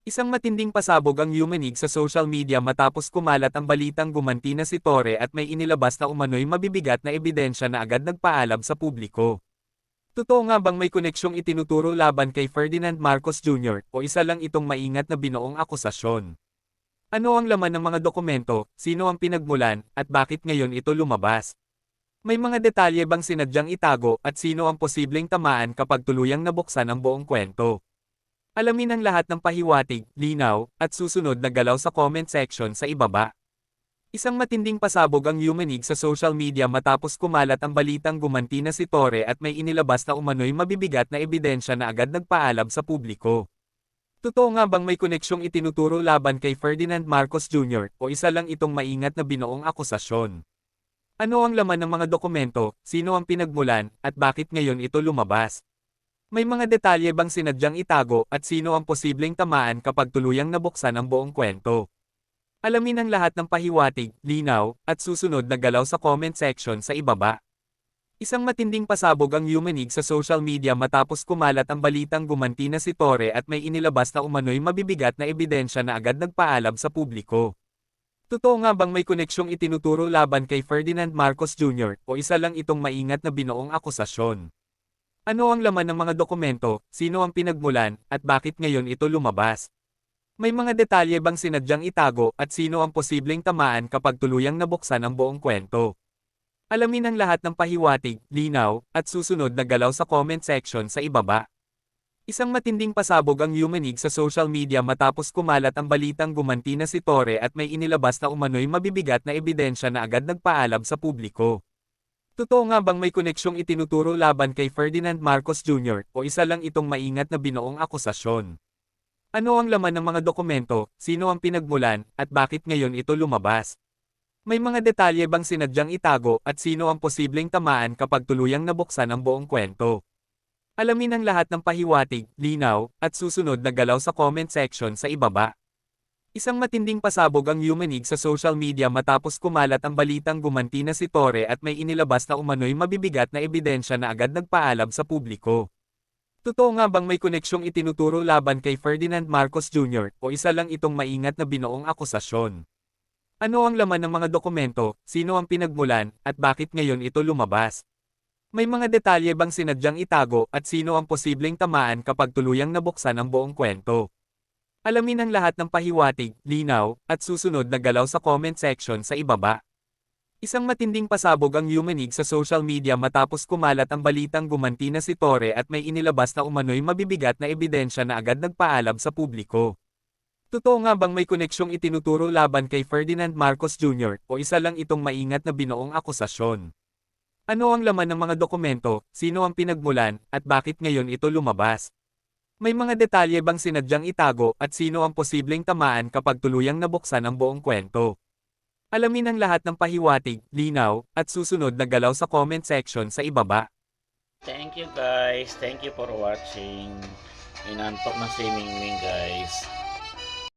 Isang matinding pasabog ang yumanig sa social media matapos kumalat ang balitang gumanti na si Torre at may inilabas na umano'y mabibigat na ebidensya na agad nagpaalam sa publiko. Totoo nga bang may koneksyong itinuturo laban kay Ferdinand Marcos Jr. o isa lang itong maingat na binoong akusasyon? Ano ang laman ng mga dokumento, sino ang pinagmulan, at bakit ngayon ito lumabas? May mga detalye bang sinadyang itago at sino ang posibleng tamaan kapag tuluyang nabuksan ang buong kwento? Alamin ang lahat ng pahiwatig, linaw, at susunod na galaw sa comment section sa ibaba. Isang matinding pasabog ang yumanig sa social media matapos kumalat ang balitang gumanti na si Torre at may inilabas na umano'y mabibigat na ebidensya na agad nagpaalam sa publiko. Totoo nga bang may koneksyong itinuturo laban kay Ferdinand Marcos Jr. o isa lang itong maingat na binoong akusasyon? Ano ang laman ng mga dokumento, sino ang pinagmulan, at bakit ngayon ito lumabas? May mga detalye bang sinadyang itago at sino ang posibleng tamaan kapag tuluyang nabuksan ang buong kwento? Alamin ang lahat ng pahiwatig, linaw, at susunod na galaw sa comment section sa ibaba. Isang matinding pasabog ang yumanig sa social media matapos kumalat ang balitang gumanti na si Torre at may inilabas na umano'y mabibigat na ebidensya na agad nagpaalam sa publiko. Totoo nga bang may koneksyong itinuturo laban kay Ferdinand Marcos Jr. o isa lang itong maingat na binoong akusasyon? Ano ang laman ng mga dokumento, sino ang pinagmulan, at bakit ngayon ito lumabas? May mga detalye bang sinadyang itago at sino ang posibleng tamaan kapag tuluyang nabuksan ang buong kwento? Alamin ang lahat ng pahiwatig, linaw, at susunod na galaw sa comment section sa ibaba. Isang matinding pasabog ang yumanig sa social media matapos kumalat ang balitang gumanti na si Torre at may inilabas na umano'y mabibigat na ebidensya na agad nagpaalam sa publiko. Totoo nga bang may koneksyong itinuturo laban kay Ferdinand Marcos Jr. o isa lang itong maingat na binoong akusasyon? Ano ang laman ng mga dokumento, sino ang pinagmulan, at bakit ngayon ito lumabas? May mga detalye bang sinadyang itago at sino ang posibleng tamaan kapag tuluyang nabuksan ang buong kwento? Alamin ang lahat ng pahiwatig, linaw, at susunod na galaw sa comment section sa ibaba. Isang matinding pasabog ang yumanig sa social media matapos kumalat ang balitang gumanti na si Torre at may inilabas na umano'y mabibigat na ebidensya na agad nagpaalam sa publiko. Totoo nga bang may koneksyong itinuturo laban kay Ferdinand Marcos Jr. o isa lang itong maingat na binoong akusasyon? Ano ang laman ng mga dokumento, sino ang pinagmulan, at bakit ngayon ito lumabas? May mga detalye bang sinadyang itago at sino ang posibleng tamaan kapag tuluyang nabuksan ang buong kwento? Alamin ang lahat ng pahiwatig, linaw, at susunod na galaw sa comment section sa ibaba. Isang matinding pasabog ang yumanig sa social media matapos kumalat ang balitang gumanti na si Torre at may inilabas na umano'y mabibigat na ebidensya na agad nagpaalam sa publiko. Totoo nga bang may koneksyong itinuturo laban kay Ferdinand Marcos Jr. o isa lang itong maingat na binoong akusasyon? Ano ang laman ng mga dokumento, sino ang pinagmulan, at bakit ngayon ito lumabas? May mga detalye bang sinadyang itago at sino ang posibleng tamaan kapag tuluyang nabuksan ang buong kwento? Alamin ang lahat ng pahiwatig, linaw, at susunod na galaw sa comment section sa ibaba. Thank you guys. Thank you for watching. Inantok na si Mingming guys.